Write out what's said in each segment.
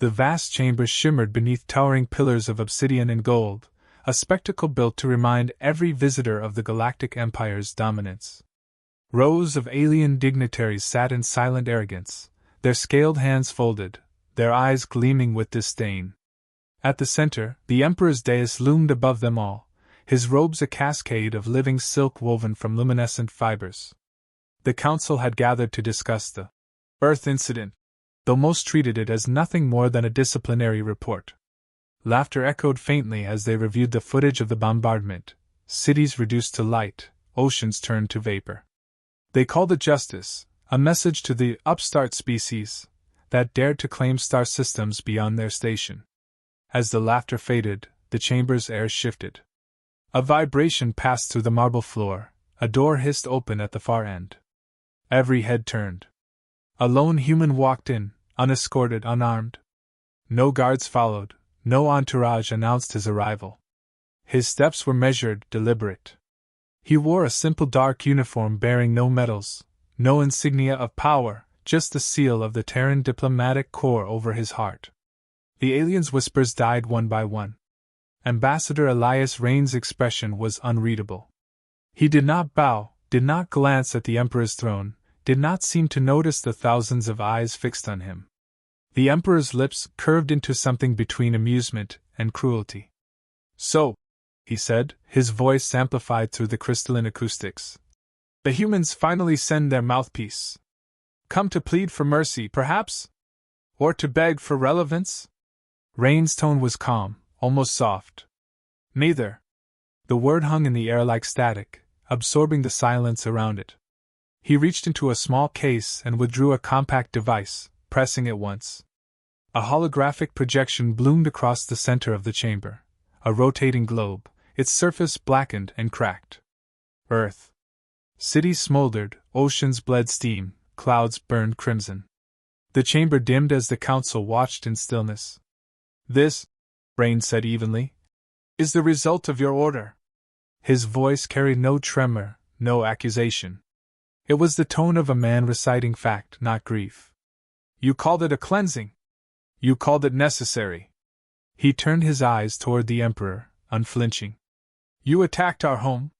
The vast chamber shimmered beneath towering pillars of obsidian and gold, a spectacle built to remind every visitor of the Galactic Empire's dominance. Rows of alien dignitaries sat in silent arrogance, their scaled hands folded, their eyes gleaming with disdain. At the center, the Emperor's dais loomed above them all, his robes a cascade of living silk woven from luminescent fibers. The council had gathered to discuss the Earth incident, though most treated it as nothing more than a disciplinary report. Laughter echoed faintly as they reviewed the footage of the bombardment, cities reduced to light, oceans turned to vapor. They called it justice, a message to the upstart species that dared to claim star systems beyond their station. As the laughter faded, the chamber's air shifted. A vibration passed through the marble floor, a door hissed open at the far end. Every head turned. A lone human walked in, unescorted, unarmed. No guards followed, no entourage announced his arrival. His steps were measured, deliberate. He wore a simple dark uniform bearing no medals, no insignia of power, just the seal of the Terran diplomatic corps over his heart. The alien's whispers died one by one. Ambassador Elias Rain's expression was unreadable. He did not bow, did not glance at the Emperor's throne, did not seem to notice the thousands of eyes fixed on him. The Emperor's lips curved into something between amusement and cruelty. "So," he said, his voice amplified through the crystalline acoustics, "the humans finally send their mouthpiece. Come to plead for mercy, perhaps? Or to beg for relevance?" Rain's tone was calm, almost soft. "Neither." The word hung in the air like static, absorbing the silence around it. He reached into a small case and withdrew a compact device, pressing it once. A holographic projection bloomed across the center of the chamber, a rotating globe, its surface blackened and cracked. Earth. Cities smoldered, oceans bled steam, clouds burned crimson. The chamber dimmed as the council watched in stillness. "This," Rain said evenly, "is the result of your order." His voice carried no tremor, no accusation. It was the tone of a man reciting fact, not grief. "You called it a cleansing. You called it necessary." He turned his eyes toward the Emperor, unflinching. "You attacked our home?"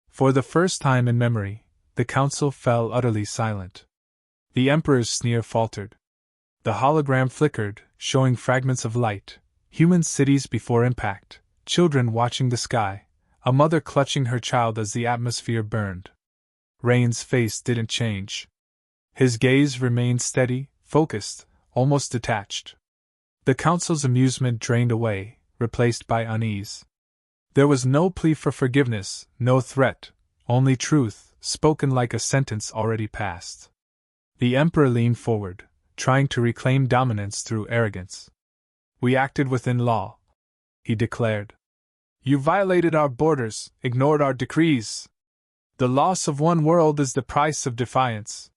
For the first time in memory, the council fell utterly silent. The Emperor's sneer faltered. The hologram flickered, showing fragments of light, human cities before impact, children watching the sky, a mother clutching her child as the atmosphere burned. Rain's face didn't change. His gaze remained steady, focused, almost detached. The council's amusement drained away, replaced by unease. There was no plea for forgiveness, no threat, only truth, spoken like a sentence already passed. The Emperor leaned forward, trying to reclaim dominance through arrogance. "We acted within law," he declared. "You violated our borders, ignored our decrees. The loss of one world is the price of defiance."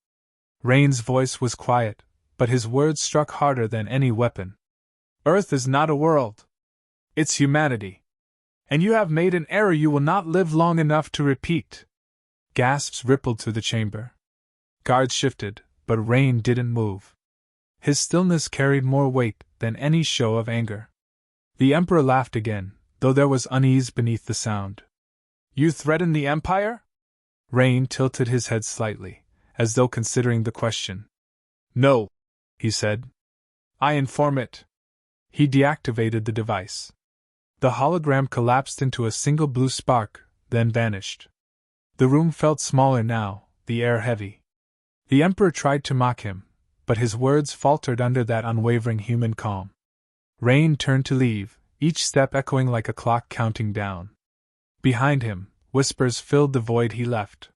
Rain's voice was quiet, but his words struck harder than any weapon. "Earth is not a world. It's humanity. And you have made an error you will not live long enough to repeat." Gasps rippled through the chamber. Guards shifted, but Rain didn't move. His stillness carried more weight than any show of anger. The Emperor laughed again, though there was unease beneath the sound. "You threaten the Empire?" Rain tilted his head slightly, as though considering the question. "No," he said. "I inform it." He deactivated the device. The hologram collapsed into a single blue spark, then vanished. The room felt smaller now, the air heavy. The Emperor tried to mock him, but his words faltered under that unwavering human calm. Rain turned to leave, each step echoing like a clock counting down. Behind him, whispers filled the void he left.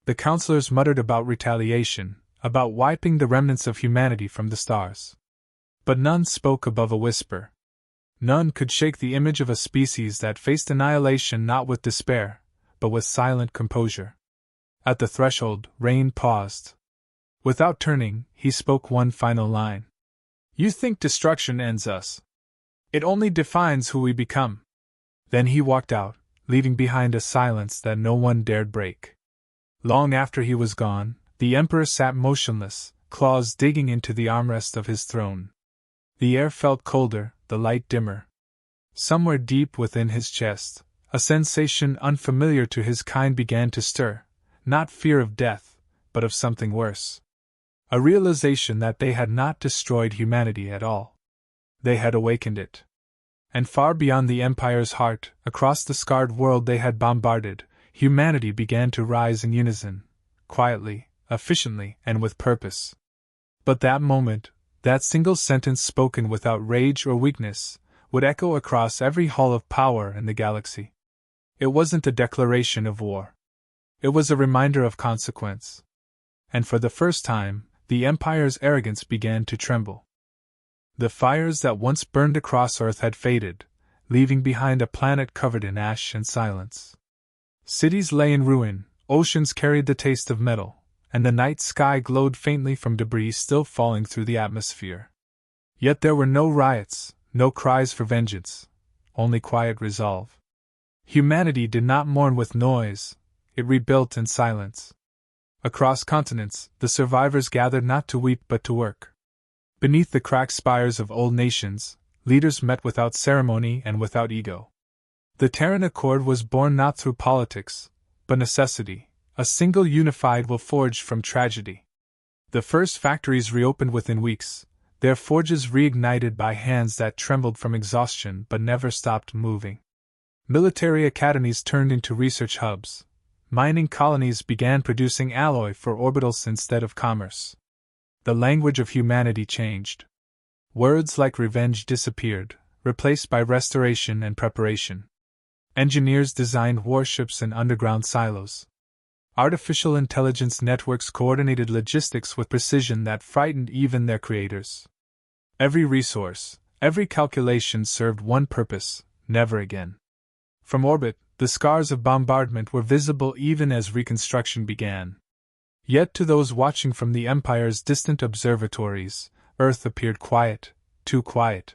The counselors muttered about retaliation, about wiping the remnants of humanity from the stars. But none spoke above a whisper. None could shake the image of a species that faced annihilation not with despair, but with silent composure. At the threshold, Rain paused. Without turning, he spoke one final line. "You think destruction ends us. It only defines who we become." Then he walked out, leaving behind a silence that no one dared break. Long after he was gone, the Emperor sat motionless, claws digging into the armrest of his throne. The air felt colder, the light dimmer. Somewhere deep within his chest, a sensation unfamiliar to his kind began to stir, not fear of death, but of something worse. A realization that they had not destroyed humanity at all. They had awakened it. And far beyond the Empire's heart, across the scarred world they had bombarded, humanity began to rise in unison, quietly, efficiently, and with purpose. But that moment, that single sentence spoken without rage or weakness, would echo across every hall of power in the galaxy. It wasn't a declaration of war. It was a reminder of consequence. And for the first time, the Empire's arrogance began to tremble. The fires that once burned across Earth had faded, leaving behind a planet covered in ash and silence. Cities lay in ruin, oceans carried the taste of metal, and the night sky glowed faintly from debris still falling through the atmosphere. Yet there were no riots, no cries for vengeance, only quiet resolve. Humanity did not mourn with noise, it rebuilt in silence. Across continents, the survivors gathered not to weep but to work. Beneath the cracked spires of old nations, leaders met without ceremony and without ego. The Terran Accord was born not through politics, but necessity, a single unified will forged from tragedy. The first factories reopened within weeks, their forges reignited by hands that trembled from exhaustion but never stopped moving. Military academies turned into research hubs. Mining colonies began producing alloy for orbitals instead of commerce. The language of humanity changed. Words like revenge disappeared, replaced by restoration and preparation. Engineers designed warships in underground silos. Artificial intelligence networks coordinated logistics with precision that frightened even their creators. Every resource, every calculation served one purpose: never again. From orbit, the scars of bombardment were visible even as reconstruction began. Yet to those watching from the Empire's distant observatories, Earth appeared quiet, too quiet.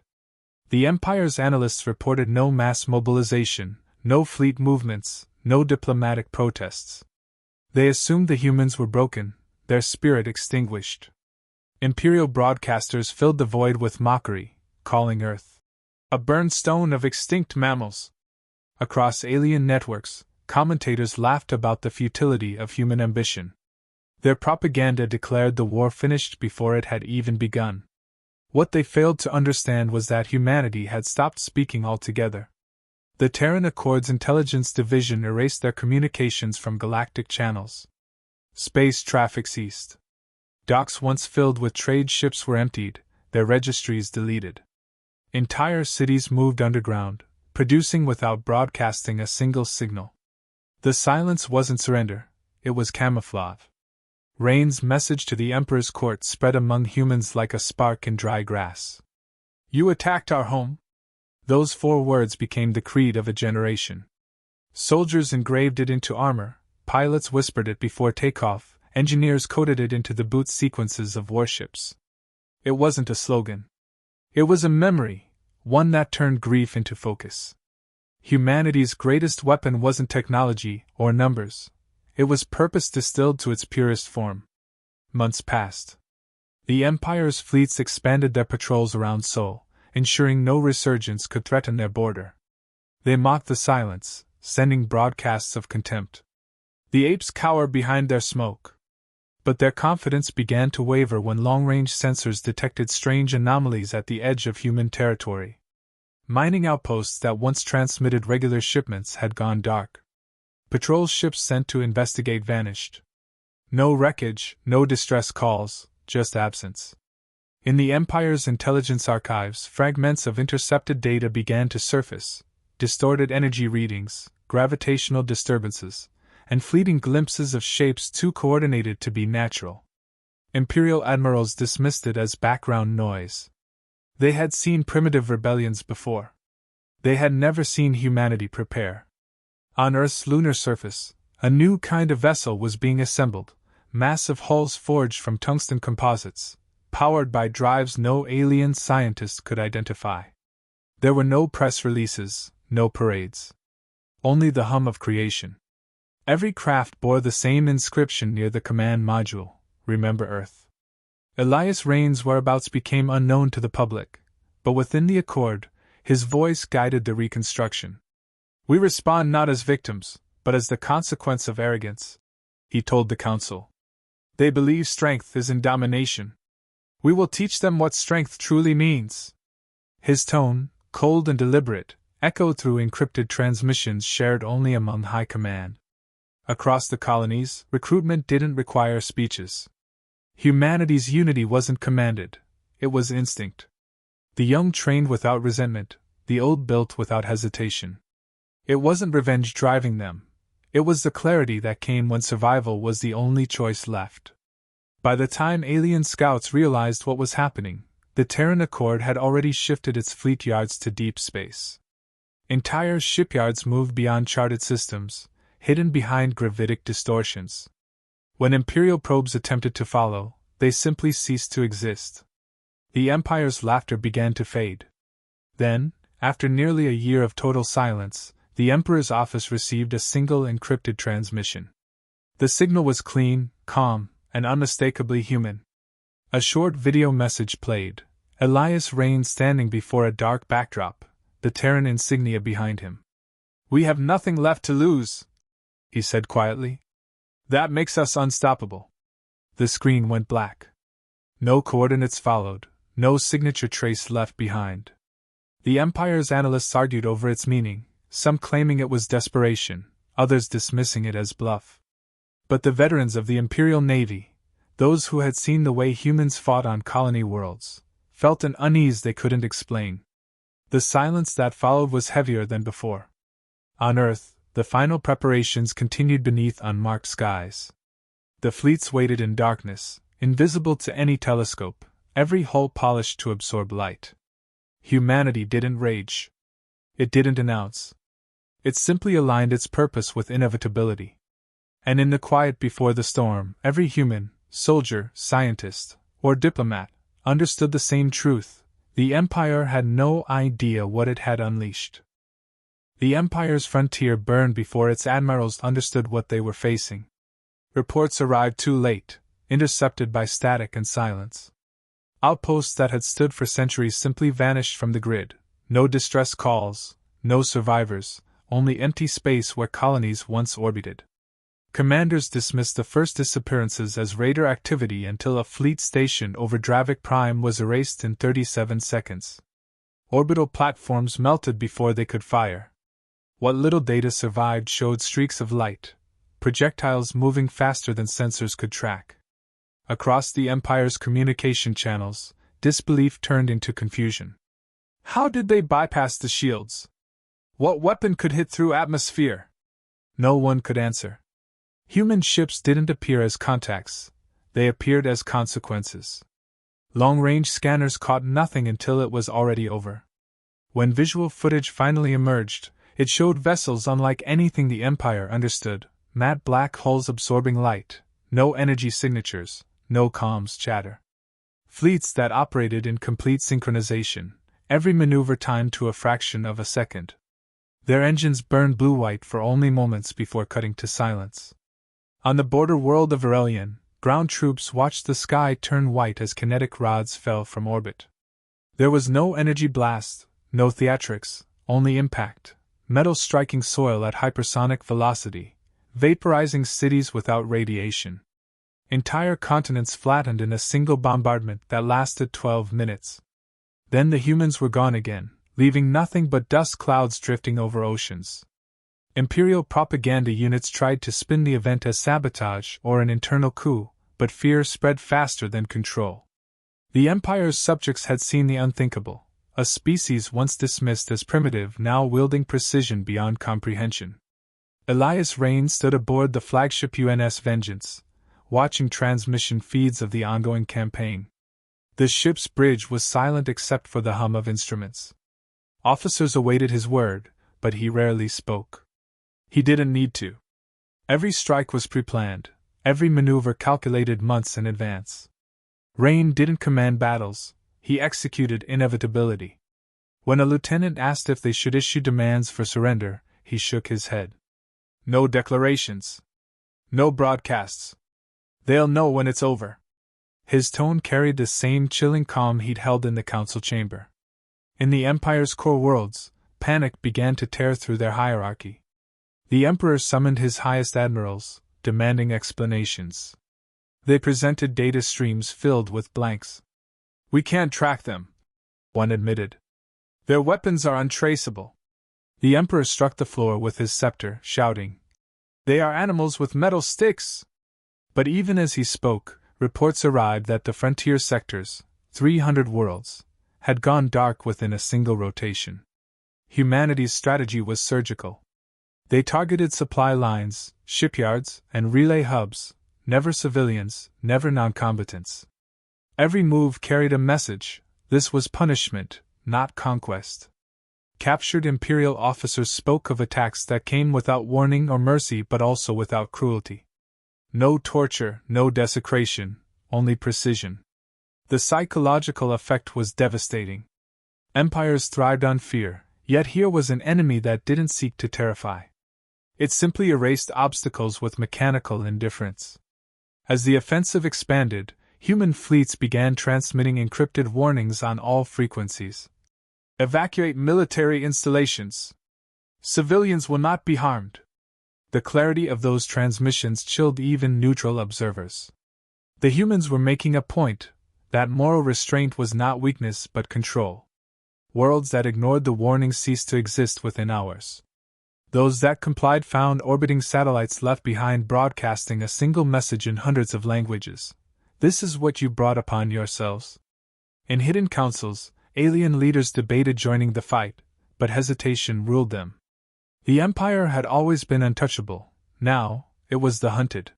The Empire's analysts reported no mass mobilization, no fleet movements, no diplomatic protests. They assumed the humans were broken, their spirit extinguished. Imperial broadcasters filled the void with mockery, calling Earth a burned stone of extinct mammals. Across alien networks, commentators laughed about the futility of human ambition. Their propaganda declared the war finished before it had even begun. What they failed to understand was that humanity had stopped speaking altogether. The Terran Accord's intelligence division erased their communications from galactic channels. Space traffic ceased. Docks once filled with trade ships were emptied, their registries deleted. Entire cities moved underground, producing without broadcasting a single signal. The silence wasn't surrender, it was camouflage. Rain's message to the Emperor's court spread among humans like a spark in dry grass. "You attacked our home?" Those 4 words became the creed of a generation. Soldiers engraved it into armor, pilots whispered it before takeoff, engineers coded it into the boot sequences of warships. It wasn't a slogan. It was a memory, one that turned grief into focus. Humanity's greatest weapon wasn't technology or numbers. It was purpose distilled to its purest form. Months passed. The Empire's fleets expanded their patrols around Sol, ensuring no resurgence could threaten their border. They mocked the silence, sending broadcasts of contempt. The apes cowered behind their smoke. But their confidence began to waver when long-range sensors detected strange anomalies at the edge of human territory. Mining outposts that once transmitted regular shipments had gone dark. Patrol ships sent to investigate vanished. No wreckage, no distress calls, just absence. In the Empire's intelligence archives, fragments of intercepted data began to surface: distorted energy readings, gravitational disturbances, and fleeting glimpses of shapes too coordinated to be natural. Imperial admirals dismissed it as background noise. They had seen primitive rebellions before. They had never seen humanity prepare. On Earth's lunar surface, a new kind of vessel was being assembled, massive hulls forged from tungsten composites, powered by drives no alien scientist could identify. There were no press releases, no parades. Only the hum of creation. Every craft bore the same inscription near the command module: "Remember Earth." Elias Rain's whereabouts became unknown to the public, but within the accord, his voice guided the reconstruction. "We respond not as victims, but as the consequence of arrogance," he told the council. "They believe strength is in domination. We will teach them what strength truly means." His tone, cold and deliberate, echoed through encrypted transmissions shared only among high command. Across the colonies, recruitment didn't require speeches. Humanity's unity wasn't commanded, it was instinct. The young trained without resentment, the old built without hesitation. It wasn't revenge driving them, it was the clarity that came when survival was the only choice left. By the time alien scouts realized what was happening, the Terran Accord had already shifted its fleet yards to deep space. Entire shipyards moved beyond charted systems, hidden behind gravitic distortions. When Imperial probes attempted to follow, they simply ceased to exist. The Empire's laughter began to fade. Then, after nearly a year of total silence, the Emperor's office received a single encrypted transmission. The signal was clean, calm, and unmistakably human. A short video message played, Elias Rain standing before a dark backdrop, the Terran insignia behind him. "We have nothing left to lose," he said quietly. "That makes us unstoppable." The screen went black. No coordinates followed, no signature trace left behind. The Empire's analysts argued over its meaning, some claiming it was desperation, others dismissing it as bluff. But the veterans of the Imperial Navy, those who had seen the way humans fought on colony worlds, felt an unease they couldn't explain. The silence that followed was heavier than before. On Earth, the final preparations continued beneath unmarked skies. The fleets waited in darkness, invisible to any telescope, every hull polished to absorb light. Humanity didn't rage. It didn't announce. It simply aligned its purpose with inevitability. And in the quiet before the storm, every human, soldier, scientist, or diplomat, understood the same truth: the Empire had no idea what it had unleashed. The Empire's frontier burned before its admirals understood what they were facing. Reports arrived too late, intercepted by static and silence. Outposts that had stood for centuries simply vanished from the grid. No distress calls, no survivors, only empty space where colonies once orbited. Commanders dismissed the first disappearances as raider activity until a fleet stationed over Dravik Prime was erased in 37 seconds. Orbital platforms melted before they could fire. What little data survived showed streaks of light, projectiles moving faster than sensors could track. Across the Empire's communication channels, disbelief turned into confusion. How did they bypass the shields? What weapon could hit through atmosphere? No one could answer. Human ships didn't appear as contacts, they appeared as consequences. Long-range scanners caught nothing until it was already over. When visual footage finally emerged, it showed vessels unlike anything the Empire understood, matte black hulls absorbing light, no energy signatures, no comms chatter. Fleets that operated in complete synchronization, every maneuver timed to a fraction of a second. Their engines burned blue-white for only moments before cutting to silence. On the border world of Aurelian, ground troops watched the sky turn white as kinetic rods fell from orbit. There was no energy blast, no theatrics, only impact, metal striking soil at hypersonic velocity, vaporizing cities without radiation. Entire continents flattened in a single bombardment that lasted 12 minutes. Then the humans were gone again, leaving nothing but dust clouds drifting over oceans. Imperial propaganda units tried to spin the event as sabotage or an internal coup, but fear spread faster than control. The Empire's subjects had seen the unthinkable, a species once dismissed as primitive now wielding precision beyond comprehension. Elias Rain stood aboard the flagship UNS Vengeance, watching transmission feeds of the ongoing campaign. The ship's bridge was silent except for the hum of instruments. Officers awaited his word, but he rarely spoke. He didn't need to. Every strike was pre-planned, every maneuver calculated months in advance. Rain didn't command battles, he executed inevitability. When a lieutenant asked if they should issue demands for surrender, he shook his head. No declarations. No broadcasts. They'll know when it's over. His tone carried the same chilling calm he'd held in the council chamber. In the Empire's core worlds, panic began to tear through their hierarchy. The Emperor summoned his highest admirals, demanding explanations. They presented data streams filled with blanks. "We can't track them," one admitted. "Their weapons are untraceable." The Emperor struck the floor with his scepter, shouting, "They are animals with metal sticks!" But even as he spoke, reports arrived that the frontier sectors, 300 worlds, had gone dark within a single rotation. Humanity's strategy was surgical. They targeted supply lines, shipyards, and relay hubs, never civilians, never non-combatants. Every move carried a message. This was punishment, not conquest. Captured Imperial officers spoke of attacks that came without warning or mercy but also without cruelty. No torture, no desecration, only precision. The psychological effect was devastating. Empires thrived on fear, yet here was an enemy that didn't seek to terrify. It simply erased obstacles with mechanical indifference. As the offensive expanded, human fleets began transmitting encrypted warnings on all frequencies. "Evacuate military installations. Civilians will not be harmed." The clarity of those transmissions chilled even neutral observers. The humans were making a point that moral restraint was not weakness but control. Worlds that ignored the warnings ceased to exist within hours. Those that complied found orbiting satellites left behind broadcasting a single message in hundreds of languages. "This is what you brought upon yourselves." In hidden councils, alien leaders debated joining the fight, but hesitation ruled them. The Empire had always been untouchable. Now, it was the hunted.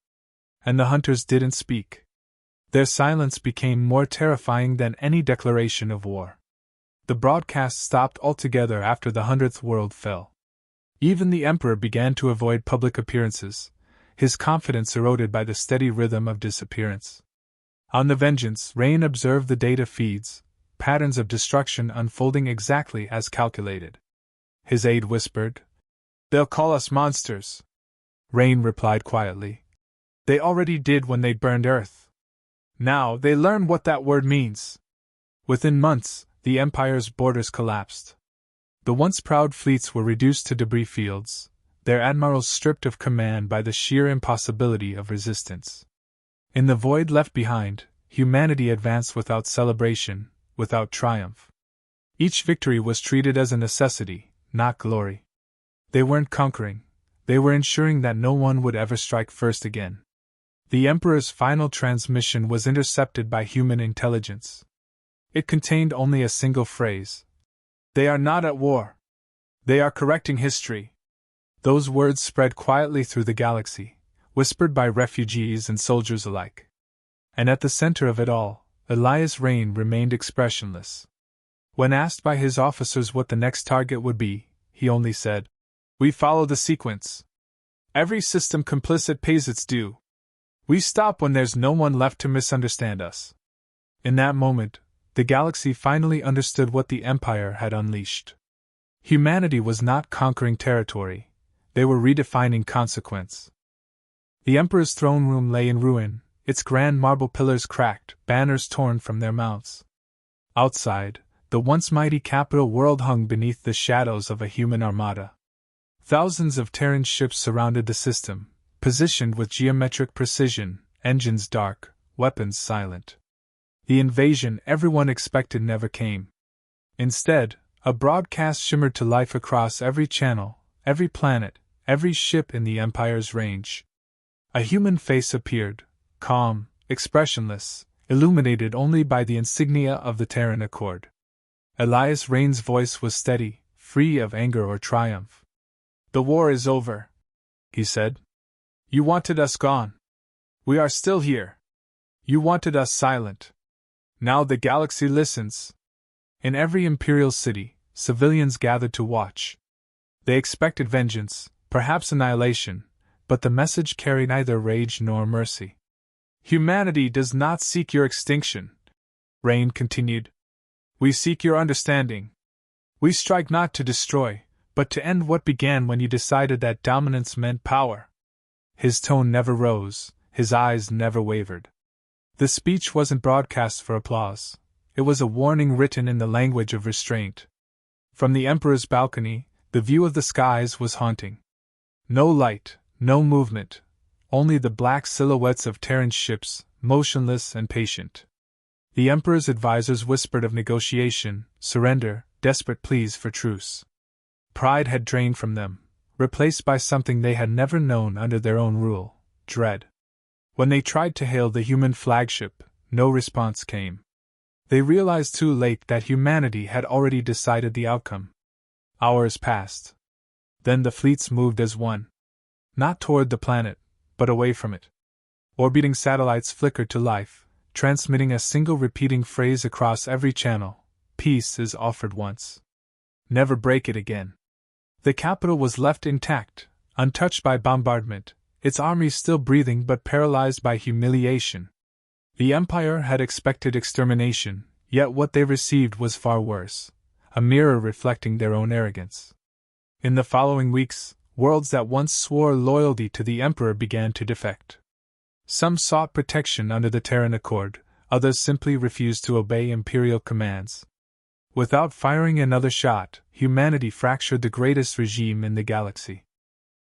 And the hunters didn't speak. Their silence became more terrifying than any declaration of war. The broadcast stopped altogether after the 100th world fell. Even the Emperor began to avoid public appearances, his confidence eroded by the steady rhythm of disappearance. On the Vengeance, Rain observed the data feeds, patterns of destruction unfolding exactly as calculated. His aide whispered, "They'll call us monsters." Rain replied quietly, "They already did when they burned Earth. Now they learn what that word means." Within months, the Empire's borders collapsed. The once proud fleets were reduced to debris fields, their admirals stripped of command by the sheer impossibility of resistance. In the void left behind, humanity advanced without celebration, without triumph. Each victory was treated as a necessity, not glory. They weren't conquering, they were ensuring that no one would ever strike first again. The Emperor's final transmission was intercepted by human intelligence. It contained only a single phrase. "They are not at war. They are correcting history." Those words spread quietly through the galaxy, whispered by refugees and soldiers alike. And at the center of it all, Elias Rain remained expressionless. When asked by his officers what the next target would be, he only said, "We follow the sequence. Every system complicit pays its due. We stop when there's no one left to misunderstand us." In that moment, the galaxy finally understood what the Empire had unleashed. Humanity was not conquering territory, they were redefining consequence. The Emperor's throne room lay in ruin, its grand marble pillars cracked, banners torn from their mounts. Outside, the once mighty capital world hung beneath the shadows of a human armada. Thousands of Terran ships surrounded the system, positioned with geometric precision, engines dark, weapons silent. The invasion everyone expected never came. Instead, a broadcast shimmered to life across every channel, every planet, every ship in the Empire's range. A human face appeared, calm, expressionless, illuminated only by the insignia of the Terran Accord. Elias Rain's voice was steady, free of anger or triumph. "The war is over," he said. "You wanted us gone. We are still here. You wanted us silent. Now the galaxy listens." In every imperial city, civilians gathered to watch. They expected vengeance, perhaps annihilation, but the message carried neither rage nor mercy. "Humanity does not seek your extinction," Rain continued. "We seek your understanding. We strike not to destroy, but to end what began when you decided that dominance meant power." His tone never rose, his eyes never wavered. The speech wasn't broadcast for applause. It was a warning written in the language of restraint. From the Emperor's balcony, the view of the skies was haunting. No light, no movement, only the black silhouettes of Terran ships, motionless and patient. The Emperor's advisors whispered of negotiation, surrender, desperate pleas for truce. Pride had drained from them, replaced by something they had never known under their own rule: dread. When they tried to hail the human flagship, no response came. They realized too late that humanity had already decided the outcome. Hours passed. Then the fleets moved as one. Not toward the planet, but away from it. Orbiting satellites flickered to life, transmitting a single repeating phrase across every channel: peace is offered once. Never break it again. The capital was left intact, untouched by bombardment, its armies still breathing but paralyzed by humiliation. The Empire had expected extermination, yet what they received was far worse, a mirror reflecting their own arrogance. In the following weeks, worlds that once swore loyalty to the Emperor began to defect. Some sought protection under the Terran Accord, others simply refused to obey Imperial commands. Without firing another shot, humanity fractured the greatest regime in the galaxy.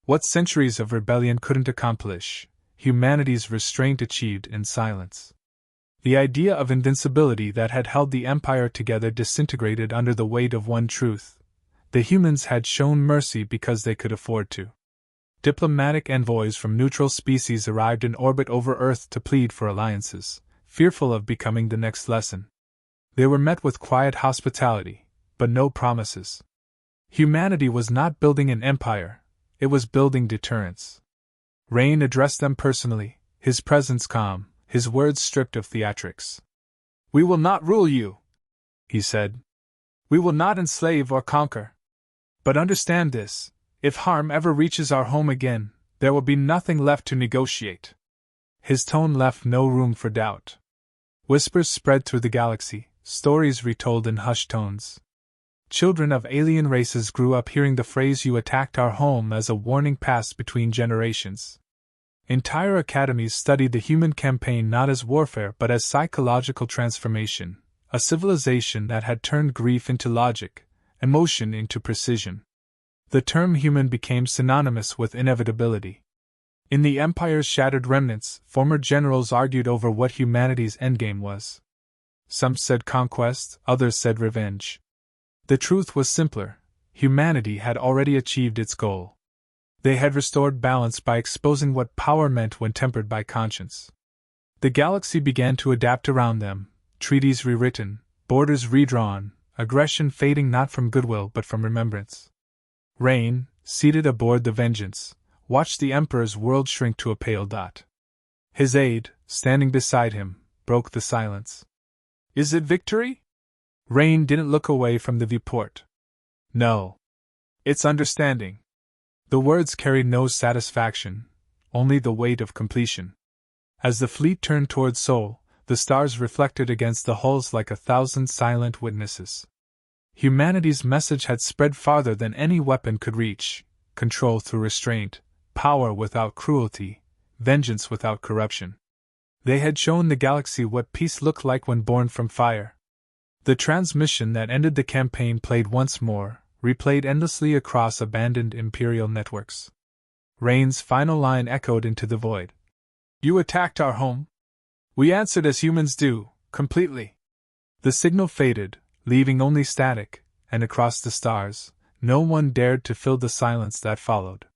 What centuries of rebellion couldn't accomplish, humanity's restraint achieved in silence. The idea of invincibility that had held the Empire together disintegrated under the weight of one truth: the humans had shown mercy because they could afford to. Diplomatic envoys from neutral species arrived in orbit over Earth to plead for alliances, fearful of becoming the next lesson. They were met with quiet hospitality, but no promises. Humanity was not building an empire, it was building deterrence. Rain addressed them personally, his presence calm, his words stripped of theatrics. "We will not rule you," he said. "We will not enslave or conquer. But understand this: if harm ever reaches our home again, there will be nothing left to negotiate." His tone left no room for doubt. Whispers spread through the galaxy, stories retold in hushed tones. Children of alien races grew up hearing the phrase "you attacked our home" as a warning passed between generations. Entire academies studied the human campaign not as warfare but as psychological transformation, a civilization that had turned grief into logic, emotion into precision. The term human became synonymous with inevitability. In the Empire's shattered remnants, former generals argued over what humanity's endgame was. Some said conquest, others said revenge. The truth was simpler: humanity had already achieved its goal. They had restored balance by exposing what power meant when tempered by conscience. The galaxy began to adapt around them, treaties rewritten, borders redrawn, aggression fading not from goodwill but from remembrance. Rain, seated aboard the Vengeance, watched the Emperor's world shrink to a pale dot. His aide, standing beside him, broke the silence. "Is it victory?" Rain didn't look away from the viewport. "No. It's understanding." The words carried no satisfaction, only the weight of completion. As the fleet turned toward Sol, the stars reflected against the hulls like 1,000 silent witnesses. Humanity's message had spread farther than any weapon could reach: control through restraint, power without cruelty, vengeance without corruption. They had shown the galaxy what peace looked like when born from fire. The transmission that ended the campaign played once more, replayed endlessly across abandoned Imperial networks. Rain's final line echoed into the void. "You attacked our home. We answered as humans do, completely." The signal faded, leaving only static, and across the stars, no one dared to fill the silence that followed.